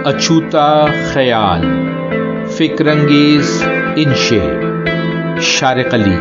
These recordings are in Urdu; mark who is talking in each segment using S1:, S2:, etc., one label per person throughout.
S1: اچھوتا خیال، فکر انگیز انشے، شارق علی۔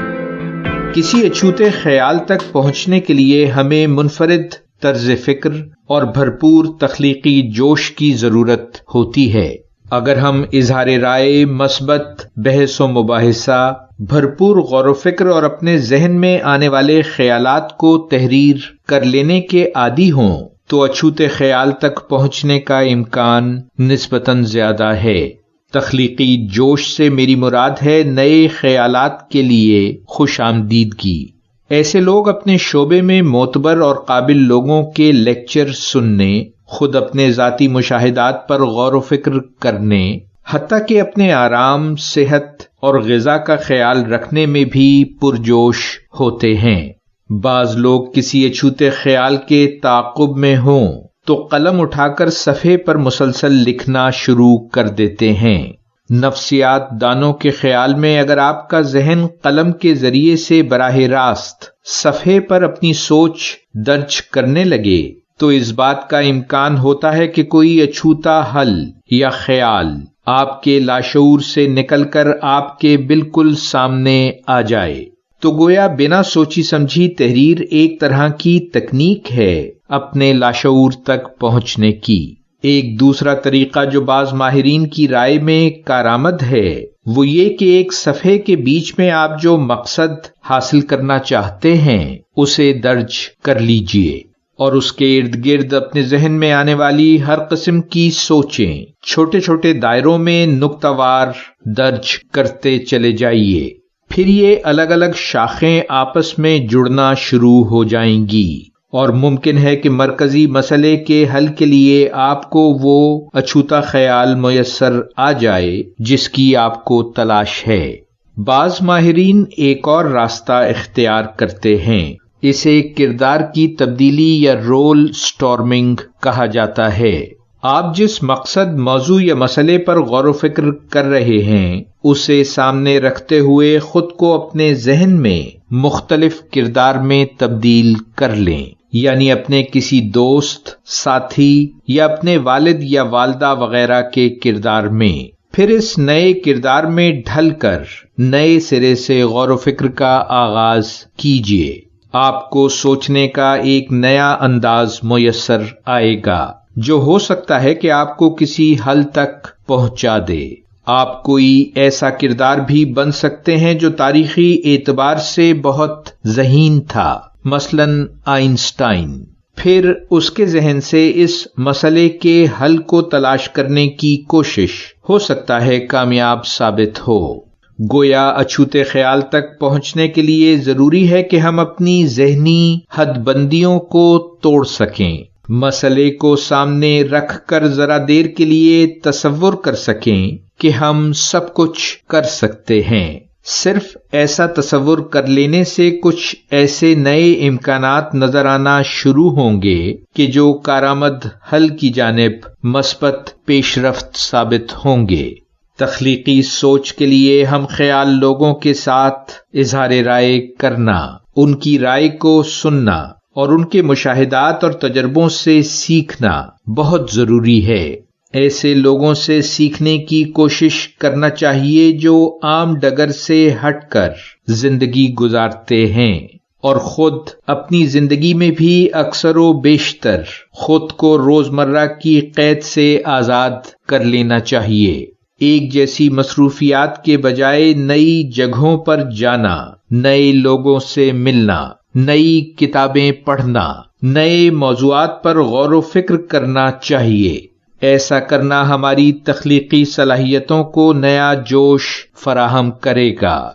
S1: کسی اچھوتے خیال تک پہنچنے کے لیے ہمیں منفرد طرز فکر اور بھرپور تخلیقی جوش کی ضرورت ہوتی ہے۔ اگر ہم اظہار رائے، مثبت بحث و مباحثہ، بھرپور غور و فکر اور اپنے ذہن میں آنے والے خیالات کو تحریر کر لینے کے عادی ہوں تو اچھوتے خیال تک پہنچنے کا امکان نسبتاً زیادہ ہے۔ تخلیقی جوش سے میری مراد ہے نئے خیالات کے لیے خوش آمدیدگی۔ ایسے لوگ اپنے شعبے میں معتبر اور قابل لوگوں کے لیکچر سننے، خود اپنے ذاتی مشاہدات پر غور و فکر کرنے، حتیٰ کہ اپنے آرام، صحت اور غذا کا خیال رکھنے میں بھی پرجوش ہوتے ہیں۔ بعض لوگ کسی اچھوتے خیال کے تعاقب میں ہوں تو قلم اٹھا کر صفحے پر مسلسل لکھنا شروع کر دیتے ہیں۔ نفسیات دانوں کے خیال میں اگر آپ کا ذہن قلم کے ذریعے سے براہ راست صفحے پر اپنی سوچ درج کرنے لگے تو اس بات کا امکان ہوتا ہے کہ کوئی اچھوتا حل یا خیال آپ کے لاشعور سے نکل کر آپ کے بالکل سامنے آ جائے۔ تو گویا بنا سوچی سمجھی تحریر ایک طرح کی تکنیک ہے اپنے لاشعور تک پہنچنے کی۔ ایک دوسرا طریقہ جو بعض ماہرین کی رائے میں کارآمد ہے وہ یہ کہ ایک صفحے کے بیچ میں آپ جو مقصد حاصل کرنا چاہتے ہیں اسے درج کر لیجئے اور اس کے ارد گرد اپنے ذہن میں آنے والی ہر قسم کی سوچیں چھوٹے چھوٹے دائروں میں نقطہ وار درج کرتے چلے جائیے۔ پھر یہ الگ الگ شاخیں آپس میں جڑنا شروع ہو جائیں گی اور ممکن ہے کہ مرکزی مسئلے کے حل کے لیے آپ کو وہ اچھوتا خیال میسر آ جائے جس کی آپ کو تلاش ہے۔ بعض ماہرین ایک اور راستہ اختیار کرتے ہیں، اسے کردار کی تبدیلی یا رول سٹارمنگ کہا جاتا ہے۔ آپ جس مقصد، موضوع یا مسئلے پر غور و فکر کر رہے ہیں اسے سامنے رکھتے ہوئے خود کو اپنے ذہن میں مختلف کردار میں تبدیل کر لیں، یعنی اپنے کسی دوست، ساتھی یا اپنے والد یا والدہ وغیرہ کے کردار میں۔ پھر اس نئے کردار میں ڈھل کر نئے سرے سے غور و فکر کا آغاز کیجیے۔ آپ کو سوچنے کا ایک نیا انداز میسر آئے گا جو ہو سکتا ہے کہ آپ کو کسی حل تک پہنچا دے۔ آپ کوئی ایسا کردار بھی بن سکتے ہیں جو تاریخی اعتبار سے بہت ذہین تھا، مثلاً آئنسٹائن۔ پھر اس کے ذہن سے اس مسئلے کے حل کو تلاش کرنے کی کوشش ہو سکتا ہے کامیاب ثابت ہو۔ گویا اچھوتے خیال تک پہنچنے کے لیے ضروری ہے کہ ہم اپنی ذہنی حد بندیوں کو توڑ سکیں، مسئلے کو سامنے رکھ کر ذرا دیر کے لیے تصور کر سکیں کہ ہم سب کچھ کر سکتے ہیں۔ صرف ایسا تصور کر لینے سے کچھ ایسے نئے امکانات نظر آنا شروع ہوں گے کہ جو کارآمد حل کی جانب مثبت پیش رفت ثابت ہوں گے۔ تخلیقی سوچ کے لیے ہم خیال لوگوں کے ساتھ اظہار رائے کرنا، ان کی رائے کو سننا اور ان کے مشاہدات اور تجربوں سے سیکھنا بہت ضروری ہے۔ ایسے لوگوں سے سیکھنے کی کوشش کرنا چاہیے جو عام ڈگر سے ہٹ کر زندگی گزارتے ہیں اور خود اپنی زندگی میں بھی اکثر و بیشتر خود کو روزمرہ کی قید سے آزاد کر لینا چاہیے۔ ایک جیسی مصروفیات کے بجائے نئی جگہوں پر جانا، نئے لوگوں سے ملنا، نئی کتابیں پڑھنا، نئے موضوعات پر غور و فکر کرنا چاہیے۔ ایسا کرنا ہماری تخلیقی صلاحیتوں کو نیا جوش فراہم کرے گا۔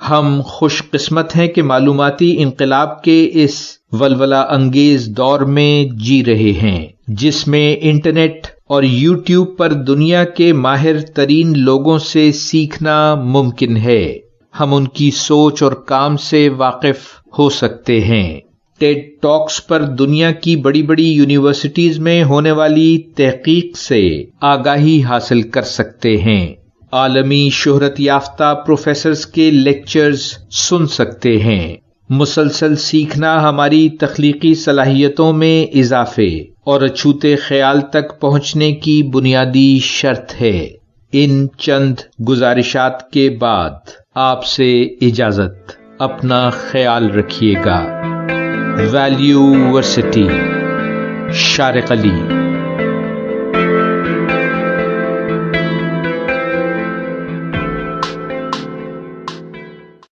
S1: ہم خوش قسمت ہیں کہ معلوماتی انقلاب کے اس ولولہ انگیز دور میں جی رہے ہیں جس میں انٹرنیٹ اور یوٹیوب پر دنیا کے ماہر ترین لوگوں سے سیکھنا ممکن ہے۔ ہم ان کی سوچ اور کام سے واقف ہو سکتے ہیں۔ ٹیڈ ٹاکس پر دنیا کی بڑی بڑی یونیورسٹیز میں ہونے والی تحقیق سے آگاہی حاصل کر سکتے ہیں۔ عالمی شہرت یافتہ پروفیسرز کے لیکچرز سن سکتے ہیں۔ مسلسل سیکھنا ہماری تخلیقی صلاحیتوں میں اضافے اور اچھوتے خیال تک پہنچنے کی بنیادی شرط ہے۔ ان چند گزارشات کے بعد آپ سے اجازت۔ اپنا خیال رکھیے گا۔ ویلیو ورسٹی، شارق علی۔